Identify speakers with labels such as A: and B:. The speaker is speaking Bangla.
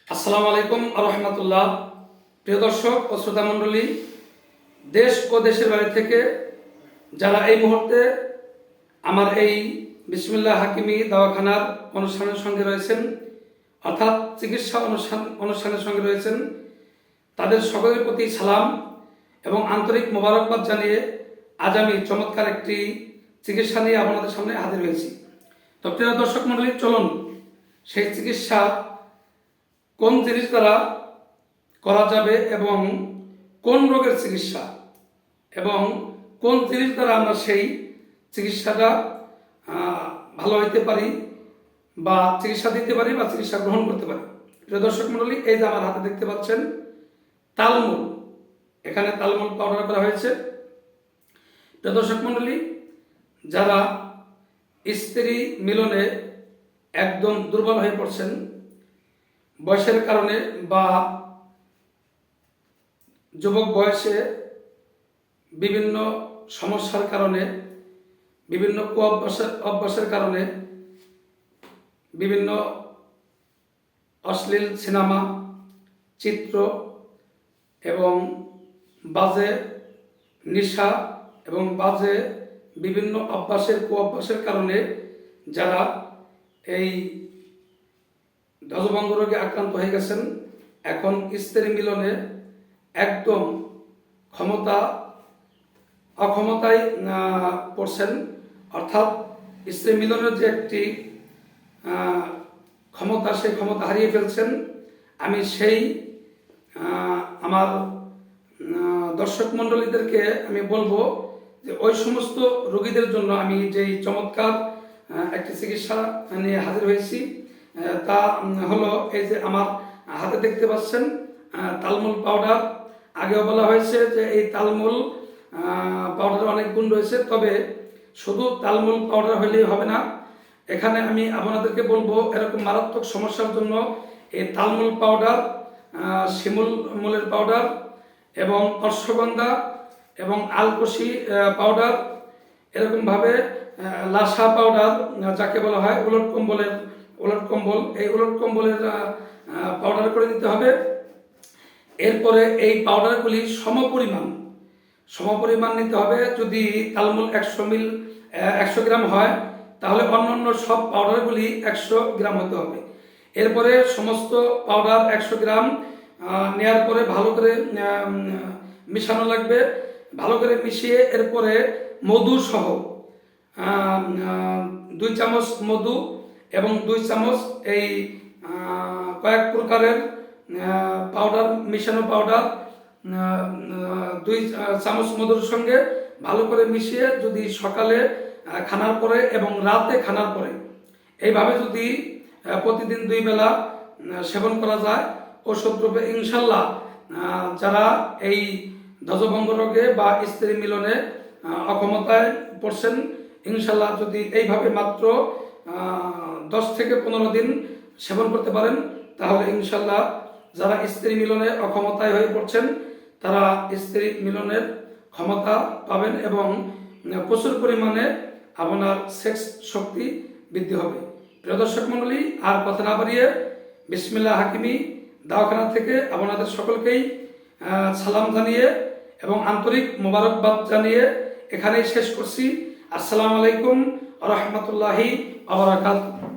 A: আসসালামু আলাইকুম রহমতুল্লাহ। প্রিয় দর্শক ও শ্রোতা মণ্ডলী, দেশ ও দেশের বাইরে থেকে যারা এই মুহূর্তে আমার এই বিসমিল্লাহ হাকিমি দাওয়াখানার অনুষ্ঠানের সঙ্গে রয়েছেন, অর্থাৎ চিকিৎসা অনুষ্ঠানের সঙ্গে রয়েছেন, তাদের সকলের প্রতি সালাম এবং আন্তরিক মোবারকবাদ জানিয়ে আজ আমি চমৎকার একটি চিকিৎসা নিয়ে আপনাদের সামনে হাজির হয়েছি। তো প্রিয় দর্শক মণ্ডলী, চলুন সেই চিকিৎসা কোন জিনিস দ্বারা করা যাবে এবং কোন রোগের চিকিৎসা এবং কোন জিনিস দ্বারা আমরা সেই চিকিৎসাটা ভালো হইতে পারি বা চিকিৎসা দিতে পারি বা চিকিৎসা গ্রহণ করতে পারি। প্রিয় দর্শক মণ্ডলী, এই যে আমার হাতে দেখতে পাচ্ছেন তালমূল, এখানে তালমূল পাউডার করা হয়েছে। প্রিয় দর্শক মণ্ডলী, যারা স্ত্রী মিলনে একদম দুর্বল হয়ে পড়ছেন বয়সের কারণে বা যুবক বয়সে বিভিন্ন সমস্যার কারণে, বিভিন্ন অভ্যাসের কারণে, বিভিন্ন অশ্লীল সিনেমা, চিত্র এবং বাজে নেশা এবং বাজে বিভিন্ন কুঅভ্যাসের কারণে যারা এই ধ্বজভঙ্গ রোগে আক্রান্ত হয়ে গেছেন, এখন স্ত্রী মিলনে একদম অক্ষমতায় পড়ছেন, অর্থাৎ স্ত্রী মিলনের যে একটি ক্ষমতা, সেই ক্ষমতা হারিয়ে ফেলছেন। আমি সেই আমার দর্শক মণ্ডলীদেরকে আমি বলবো যে ওই সমস্ত রোগীদের জন্য আমি যেই চমৎকার একটি চিকিৎসা নিয়ে হাজির হয়েছি, তা হলো এই যে আমার হাতে দেখতে পাচ্ছেন তালমূল পাউডার। আগেও বলা হয়েছে যে এই তালমূল পাউডার অনেক গুণ রয়েছে, তবে শুধু তালমূল পাউডার হলেই হবে না। এখানে আমি আপনাদেরকে বলবো এরকম মারাত্মক সমস্যার জন্য এই তালমূল পাউডার, শিমুল মূলের পাউডার এবং অশ্বগন্ধা এবং আলকোষি পাউডার, এরকমভাবে লাসা পাউডার যাকে বলা হয় উলট কম্বল, এই উলট কম্বলের পাউডার করে নিতে হবে। এরপরে এই পাউডারগুলি সমপরিমাণ নিতে হবে। যদি তালমূল 100 গ্রাম হয়, তাহলে অন্যান্য সব পাউডারগুলি 100 গ্রাম হতে হবে। এরপরে সমস্ত পাউডার 100 গ্রাম নেওয়ার পরে ভালো করে মিশানো লাগবে। ভালো করে মিশিয়ে এরপরে মধু সহ 2 চামচ মধু এবং 2 চামচ এই কয়েক প্রকারের পাউডার, মিশানো পাউডার 2 চামচ মধুর সঙ্গে ভালো করে মিশিয়ে যদি সকালে খানার পরে এবং রাতে খানার পরে এইভাবে যদি প্রতিদিন 2 বেলা সেবন করা যায়, ওষুধ রূপে ইনশাল্লাহ যারা এই ধ্বজভঙ্গ রোগে বা স্ত্রী মিলনে অক্ষমতায় পড়ছেন, ইনশাল্লাহ যদি এইভাবে মাত্র 10 থেকে 15 দিন সেবন করতে পারেন, তাহলে ইনশাল্লাহ যারা স্ত্রী মিলনে অক্ষমতায় হয়ে পড়ছেন তারা স্ত্রী মিলনের ক্ষমতা পাবেন এবং প্রচুর পরিমাণে আপনার সেক্স শক্তি বৃদ্ধি হবে। প্রিয় দর্শক মণ্ডলী, আর কথা না বাড়িয়ে বিসমিল্লাহ হাকিমি দাওয়াখানা থেকে আপনাদের সকলকেই সালাম জানিয়ে এবং আন্তরিক মোবারকবাদ জানিয়ে এখানেই শেষ করছি। আসসালামু আলাইকুম রহমতুল্লাহি ওয়া বারাকাতুহু।